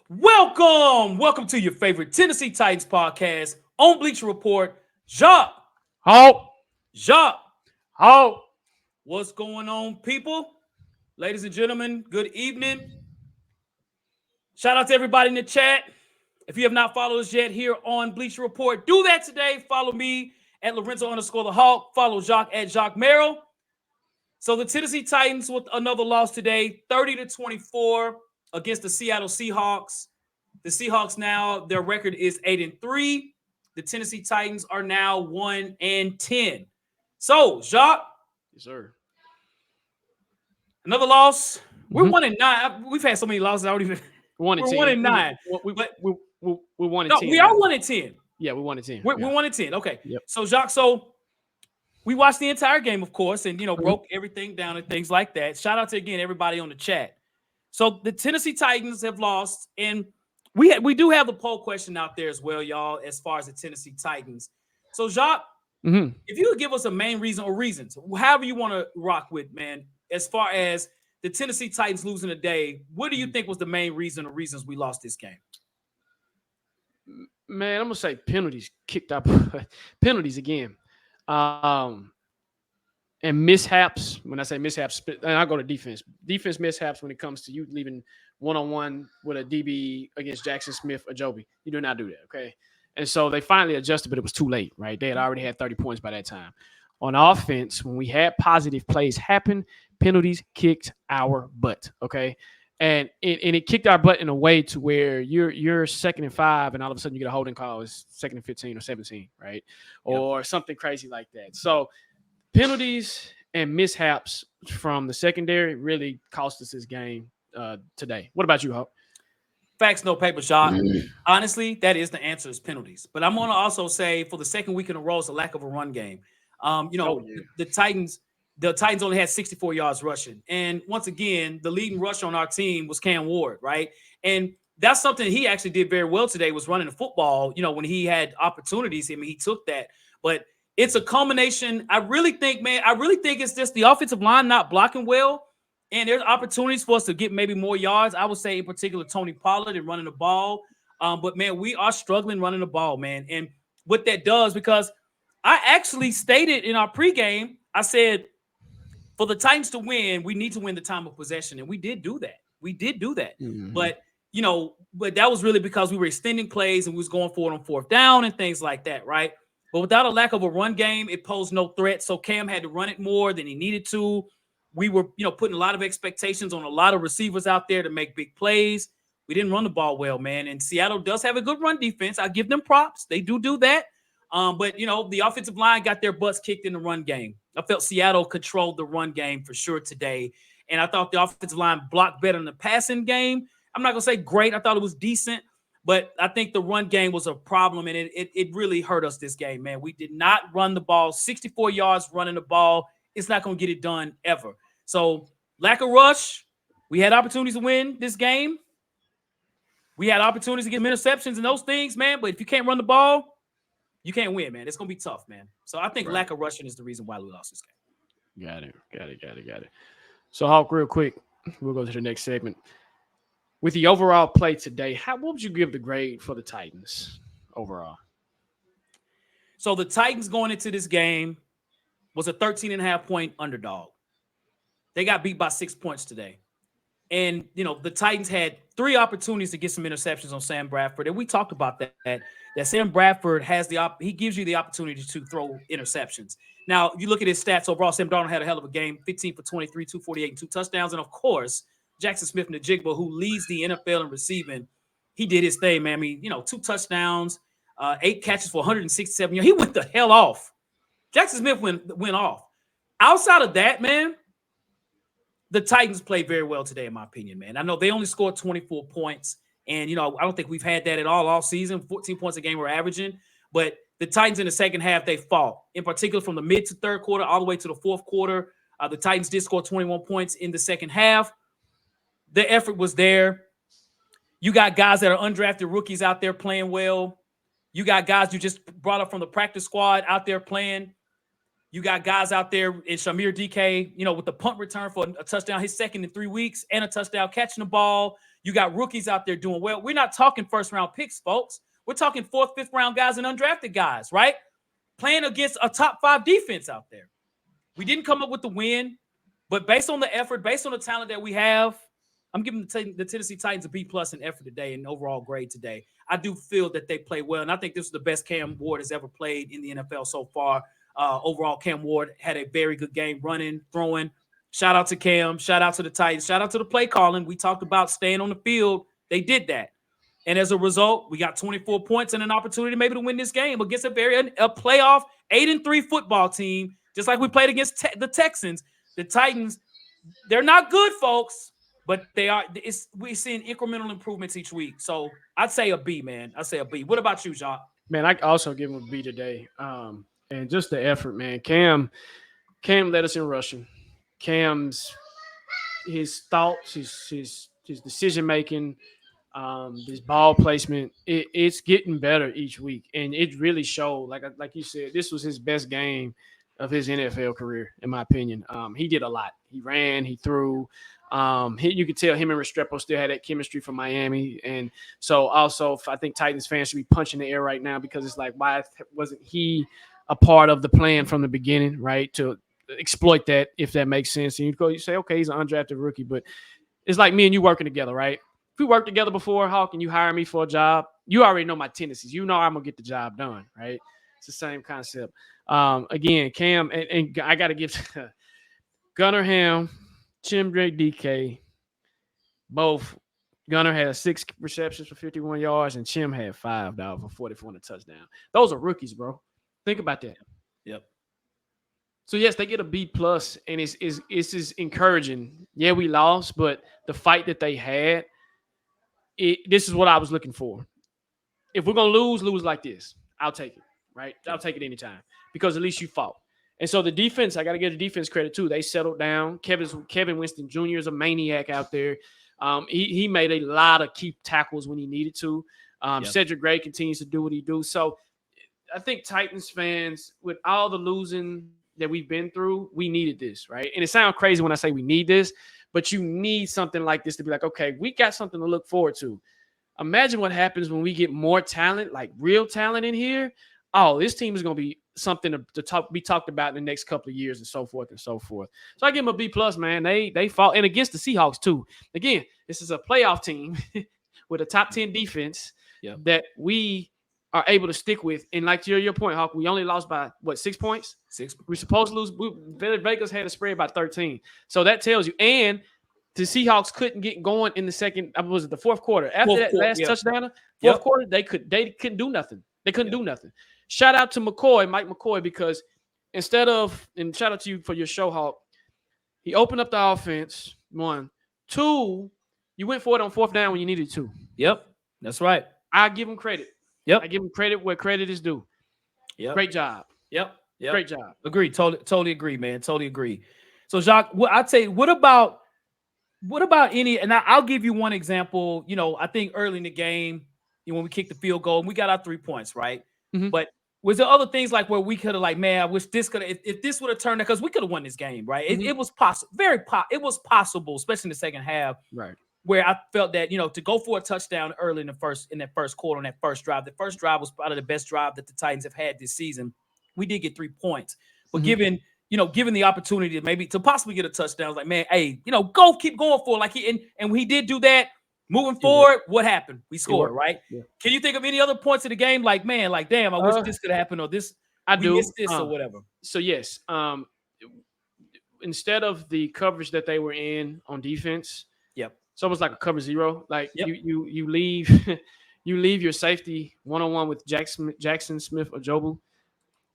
Welcome to your favorite Tennessee Titans podcast on Bleacher Report. Jacques, Halt! Jacques, Halt! what's going on, people? Ladies and gentlemen, good evening. Shout out to everybody in the chat. If you have not followed us yet here on Bleacher Report, do that today. Follow me at Lorenzo_the Hawk. Follow Jacques at Jacques Merrill. So the Tennessee Titans with another loss today, 30-24 against the Seattle Seahawks. The Seahawks now, their record is 8-3. The Tennessee Titans are now 1-10. So, Jacques, Yes, sir. another loss. We're 1-9. We've had so many losses. I don't even. 1 and We're 10. 1-9. We 1 and No, 10. we are 1-10. Yeah, we 1 and 10. We're 1-10. Okay. Yep. So, Jacques, we watched the entire game, of course, and broke everything down and things like that. Shout out to again everybody on the chat. So the Tennessee Titans have lost, and we do have the poll question out there as well, y'all, as far as the Tennessee Titans. So, Jacques, if you would give us a main reason or reasons, however you want to rock with, man, as far as the Tennessee Titans losing today, what do you think was the main reason or reasons we lost this game? Man, I'm gonna say penalties kicked up penalties again. And mishaps. When I say mishaps, and I go to defense. Defense mishaps when it comes to you leaving one-on-one with a DB against Jackson Smith or Joby. You do not do that, okay? And so they finally adjusted, but it was too late, right? They had already had 30 points by that time. On offense, when we had positive plays happen, penalties kicked our butt, okay? And it kicked our butt in a way to where you're 2nd and 5, and all of a sudden you get a holding call. It's 2nd and 15 or 17, right? Or something crazy like that. So penalties and mishaps from the secondary really cost us this game today. What about you, Hope? Facts, no paper, shot. Honestly, that is the answer is penalties. But I'm going to also say for the second week in a row, it's a lack of a run game. The Titans only had 64 yards rushing. And once again, the leading rusher on our team was Cam Ward, right? And that's something he actually did very well today was running the football. When he had opportunities, he took that. But it's a combination. I really think it's just the offensive line not blocking well. And there's opportunities for us to get maybe more yards. I would say in particular Tony Pollard and running the ball. But, man, we are struggling running the ball, man. And what that does, because I actually stated in our pregame, I said, for the Titans to win, we need to win the time of possession. And we did do that. Mm-hmm. But that was really because we were extending plays and we was going for it on 4th down and things like that, right? But without a lack of a run game, it posed no threat. So Cam had to run it more than he needed to. We were, putting a lot of expectations on a lot of receivers out there to make big plays. We didn't run the ball well, man. And Seattle does have a good run defense. I give them props. They do that. But, the offensive line got their butts kicked in the run game. I felt Seattle controlled the run game for sure today. And I thought the offensive line blocked better in the passing game. I'm not going to say great. I thought it was decent. But I think the run game was a problem, and it really hurt us this game, man. We did not run the ball. 64 yards running the ball. It's not going to get it done ever. So lack of rush. We had opportunities to win this game. We had opportunities to get interceptions and those things, man. But if you can't run the ball, you can't win, man. It's going to be tough, man. So I think lack of rushing is the reason why we lost this game. Got it. So, Hawk, real quick, we'll go to the next segment. With the overall play today, what would you give the grade for the Titans overall? So the Titans going into this game was a 13.5-point underdog. They got beat by 6 points today. And, the Titans had 3 opportunities to get some interceptions on Sam Bradford. And we talked about that Sam Bradford has he gives you the opportunity to throw interceptions. Now, you look at his stats overall, Sam Darnold had a hell of a game, 15 for 23, 248, and 2 touchdowns. And, of course, Jackson Smith-Njigba, who leads the NFL in receiving, he did his thing, man. 2 touchdowns, 8 catches for 167 yards. He went the hell off. Jackson Smith went off. Outside of that, man, the Titans played very well today, in my opinion, man. I know they only scored 24 points, and, I don't think we've had that at all season. 14 points a game we're averaging. But the Titans in the second half, they fought. In particular, from the mid to third quarter all the way to the fourth quarter, the Titans did score 21 points in the second half. The effort was there. You got guys that are undrafted rookies out there playing well. You got guys you just brought up from the practice squad out there playing. You got guys out there in Shamir DK, with the punt return for a touchdown, his second in 3 weeks, and a touchdown catching the ball. You got rookies out there doing well. We're not talking first round picks, folks. We're talking fourth, fifth round guys and undrafted guys, right? Playing against a top 5 defense out there. We didn't come up with the win, but based on the effort, based on the talent that we have, I'm giving the Tennessee Titans a B+ in effort today and overall grade today. I do feel that they play well, and I think this is the best Cam Ward has ever played in the NFL so far. Overall, Cam Ward had a very good game running, throwing. Shout out to Cam. Shout out to the Titans. Shout out to the play calling. We talked about staying on the field. They did that. And as a result, we got 24 points and an opportunity maybe to win this game against a playoff 8-3 football team, just like we played against the Texans. The Titans, they're not good, folks, but they are. We're seeing incremental improvements each week. So I'd say a B, man. I'd say a B. What about you, Jacques? Man, I also give him a B today. And just the effort, man. Cam led us in rushing. Cam's his thoughts, his decision making, this ball placement, it's getting better each week, and it really showed. Like you said, this was his best game of his NFL career, in my opinion. He did a lot. He ran, he threw. You could tell him and Restrepo still had that chemistry from Miami, and so also I think Titans fans should be punching the air right now because it's like, why wasn't he a part of the plan from the beginning, right? To exploit that, if that makes sense. And you say, okay, he's an undrafted rookie, but it's like me and you working together, right? If we worked together before, Hawk, and you hire me for a job, you already know my tendencies. You know I'm gonna get the job done, right? It's the same concept. Again, Cam, and I got to give Gunnar Ham, Chimdre DK, both. Gunnar had 6 receptions for 51 yards, and Chim had 5 for 44 and a touchdown. Those are rookies, bro. Think about that. Yep. So yes, they get a B+, and it's encouraging. Yeah, we lost, but the fight that they had, this is what I was looking for. If we're gonna lose like this, I'll take it. Right? I'll take it anytime because at least you fought. And so the defense, I got to give the defense credit too. They settled down. Kevin Winston Jr. is a maniac out there. He made a lot of key tackles when he needed to. Cedric Gray continues to do what he do. So I think Titans fans, with all the losing that we've been through, we needed this, right? And it sounds crazy when I say we need this, but you need something like this to be like, okay, we got something to look forward to. Imagine what happens when we get more talent, like real talent in here. Oh, this team is going to be something to be talked about in the next couple of years and so forth and so forth. So I give them a B+, man. They fought, and against the Seahawks too. Again, this is a playoff team with a top 10 defense that we are able to stick with. And like to your point, Hawk, we only lost by, 6 points? 6. We're supposed to lose. Vegas had a spread by 13. So that tells you. And the Seahawks couldn't get going in the second, was it the fourth quarter? After that last touchdown, fourth quarter, they couldn't do nothing. They couldn't do nothing. Shout out to Mike McCoy, because and shout out to you for your show, Hawk. He opened up the offense, 1. 2, you went for it on 4th down when you needed to. Yep, that's right. I give him credit. Yep. I give him credit where credit is due. Yep. Great job. Yep. Great job. Agree. Totally agree, man. Totally agree. So, Jacques, I'd say, what about any, and I'll give you one example. I think early in the game, when we kicked the field goal and we got our 3 points, right? Mm-hmm. But was there other things like where we could have, like, man, I wish this could have, if this would have turned out, because we could have won this game, right? Mm-hmm. It was possible, it was possible, especially in the second half, right? Where I felt that, to go for a touchdown early in that first quarter, on that first drive. The first drive was probably the best drive that the Titans have had this season. We did get 3 points, but given the opportunity to possibly get a touchdown, I was like, man, hey, keep going for it. Like and he did do that. Moving forward, what happened? We scored, right? Yeah. Can you think of any other points of the game? Like, man, like, damn, I wish this could happen, or this, missed this, or whatever. So yes, instead of the coverage that they were in on defense, it's almost like a cover 0. Like you leave you leave your safety one-on-one with Jackson Smith or Jobu.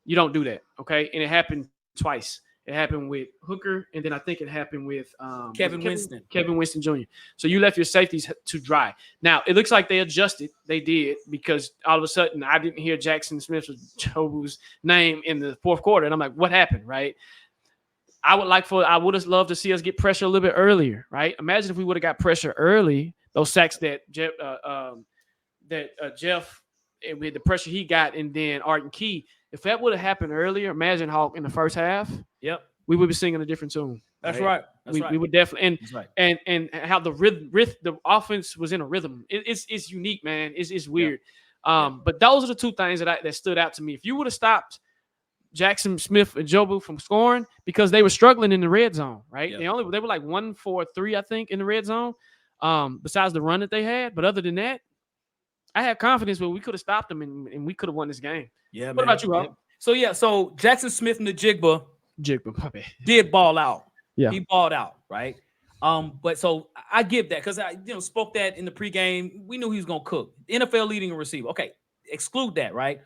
You don't do that, okay? And it happened twice. It happened with Hooker, and then I think it happened with Kevin Winston Jr. So you left your safeties to dry. Now, it looks like they adjusted. They did, because all of a sudden I didn't hear Jackson Smith or Jobu's name in the 4th quarter, and I'm like, what happened, right? I would have loved to see us get pressure a little bit earlier, right? Imagine if we would have got pressure early, those sacks that Jeff with the pressure he got, and then Art and Key. If that would have happened earlier, imagine Hawk in the first half. Yep. we would be singing a different tune. That's right. That's right. We would definitely That's right. and how the the offense was in a rhythm. It's unique, man. It's weird. But those are the two things that stood out to me. If you would have stopped Jackson Smith and Jobu from scoring because they were struggling in the red zone, right? Yep. They were like 1 for 3, I think, in the red zone. Besides the run that they had, but other than that, I had confidence that we could have stopped them and we could have won this game. Yeah. What about you, Rob? So Jackson Smith and the Jigba did ball out. Yeah. He balled out, right? But so I give that because I spoke that in the pregame. We knew he was gonna cook. NFL leading receiver. Okay, exclude that, right?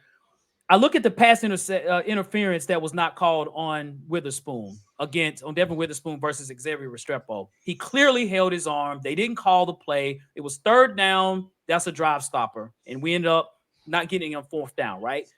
I look at the pass interference that was not called on Witherspoon on Devin Witherspoon versus Xavier Restrepo. He clearly held his arm. They didn't call the play. It was 3rd down. That's a drive stopper, and we ended up not getting on 4th down, right?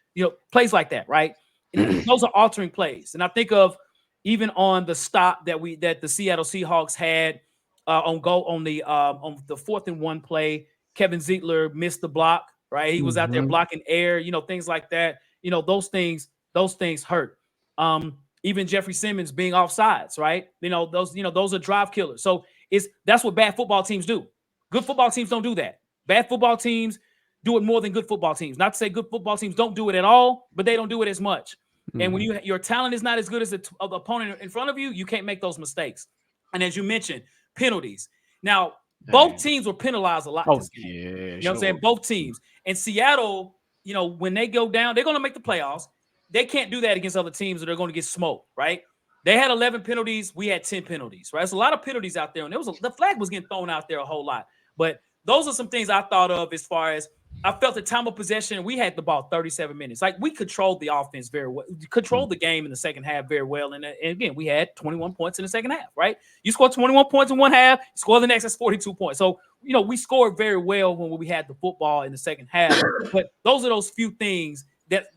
Plays like that, right? And those are altering plays. And I think of even on the stop that the Seattle Seahawks had on the 4th and 1 play, Kevin Ziegler missed the block, right? He was out there blocking air, things like that. Those things hurt. Even Jeffrey Simmons being offsides, right? Those are drive killers. So that's what bad football teams do. Good football teams don't do that. Bad football teams do it more than good football teams. Not to say good football teams don't do it at all, but they don't do it as much. And when your talent is not as good as the opponent in front of you, you can't make those mistakes. And as you mentioned, penalties. Now, both teams were penalized a lot. This game. Yeah, you know what I'm saying? Both teams. And Seattle, when they go down, they're going to make the playoffs. They can't do that against other teams or they're going to get smoked, right? They had 11 penalties. We had 10 penalties, right? There's a lot of penalties out there. And the flag was getting thrown out there a whole lot. But those are some things I thought of as far as I felt the time of possession. We had the ball 37 minutes. Like, we controlled the offense very well, controlled the game in the second half very well. And again, we had 21 points in the second half, right? You scored 21 points in one half, you score the next, that's 42 points. So, we scored very well when we had the football in the second half. But those are those few things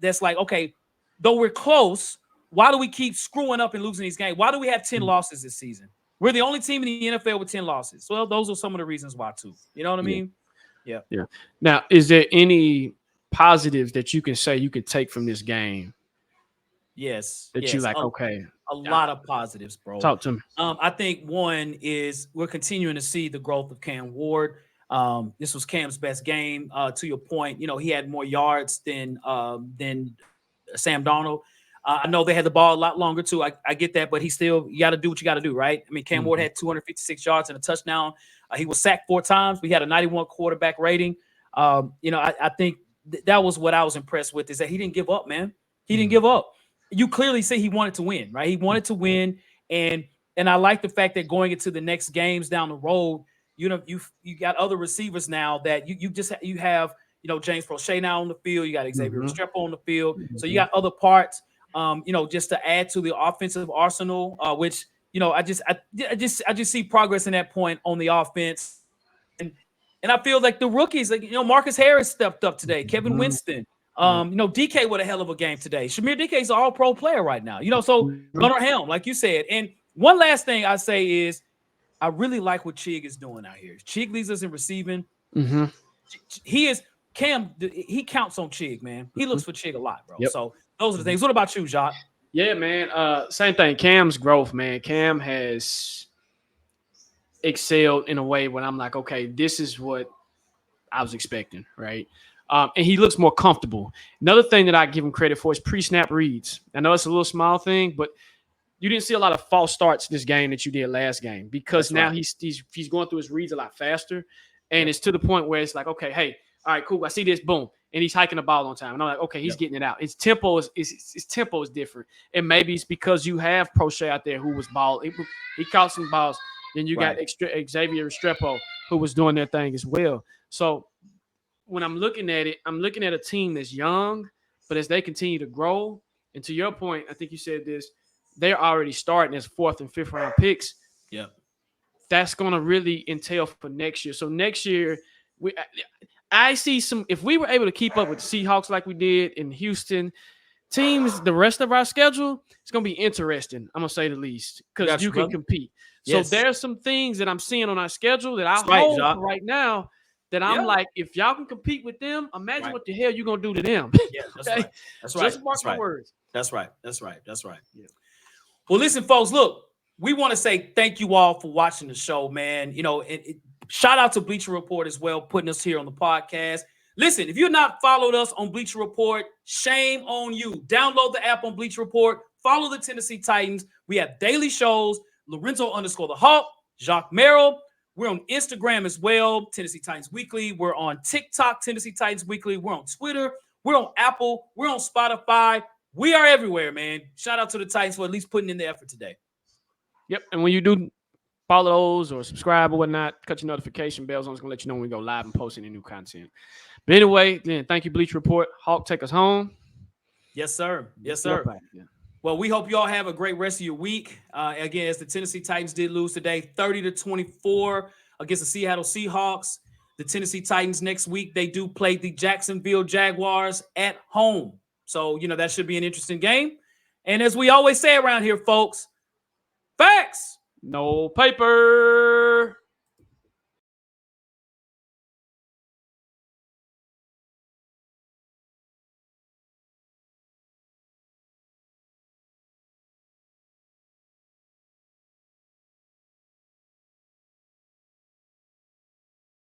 that's like, okay, though we're close, why do we keep screwing up and losing these games? Why do we have 10 losses this season? We're the only team in the NFL with 10 losses. Well, those are some of the reasons why, too. You know what I mean? Yeah. Now, is there any positives that you can say you could take from this game? Yes. You like, okay. A lot of positives, bro. Talk to me. I think one is we're continuing to see the growth of Cam Ward. This was Cam's best game. To your point, he had more yards than Sam Darnold. I know they had the ball a lot longer too. I get that, but you got to do what you got to do, right? I mean, Cam Ward had 256 yards and a touchdown. He was sacked 4 times. We had a 91 quarterback rating. I think that was what I was impressed with, is that he didn't give up, man. He didn't give up. You clearly see he wanted to win, right? He wanted to win, and I like the fact that going into the next games down the road, you got other receivers now that you have James Prochet now on the field. You got Xavier Restrepo on the field, so you got other parts. Just to add to the offensive arsenal, which I just see progress in that point on the offense, and I feel like the rookies, like Marcus Harris stepped up today, Kevin Winston, DK with a hell of a game today. Shamir DK is an All-Pro player right now, so Gunnar Helm, like you said. And one last thing I say is I really like what Chig is doing out here. Chig leads us in receiving. He counts on Chig, man. He looks for Chig a lot, bro. Yep. So those are the things. What about you, Jacques? Yeah, man. Same thing. Cam's growth, man. Cam has excelled in a way when I'm like, okay, this is what I was expecting, right? And he looks more comfortable. Another thing that I give him credit for is pre-snap reads. I know it's a little small thing, but you didn't see a lot of false starts this game that you did last game, because now he's going through his reads a lot faster, and it's to the point where it's like, okay, hey, all right, cool, I see this, boom. And he's hiking the ball on time. And I'm like, okay, he's getting it out. His tempo is different. And maybe it's because you have Prochet out there who was ball. He caught some balls. Then you got Xavier Restrepo who was doing their thing as well. So when I'm looking at it, I'm looking at a team that's young, but as they continue to grow, and to your point, I think you said this, they're already starting as 4th and 5th round picks. Yeah. That's going to really entail for next year. So next year, I see if we were able to keep up with the Seahawks like we did in Houston, teams, the rest of our schedule, it's going to be interesting, I'm going to say the least, because you can compete. So there's some things that I'm seeing on our schedule that I hold right now that I'm like, if y'all can compete with them, imagine what the hell you're going to do to them. Yeah, that's right. That's right. Just mark my words. That's right. That's right. That's right. Yeah. Well, listen, folks, look, we want to say thank you all for watching the show, man. Shout out to Bleacher Report as well, putting us here on the podcast. Listen, if you're not followed us on Bleacher Report, shame on you. Download the app on Bleacher Report. Follow the Tennessee Titans. We have daily shows. Lorenzo_the Hawk, Jacques Merrill. We're on Instagram as well, Tennessee Titans Weekly. We're on TikTok, Tennessee Titans Weekly. We're on Twitter. We're on Apple. We're on Spotify. We are everywhere, man. Shout out to the Titans for at least putting in the effort today. Yep. And when you do follow those or subscribe or whatnot, cut your notification bells on. It's going to let you know when we go live and post any new content. But anyway, again, thank you, Bleacher Report. Hawk, take us home. Yes, sir. Yes, sir. Well, we hope you all have a great rest of your week. Again, as the Tennessee Titans did lose today, 30-24 against the Seattle Seahawks. The Tennessee Titans next week, they do play the Jacksonville Jaguars at home. So, that should be an interesting game. And as we always say around here, folks, facts. No paper.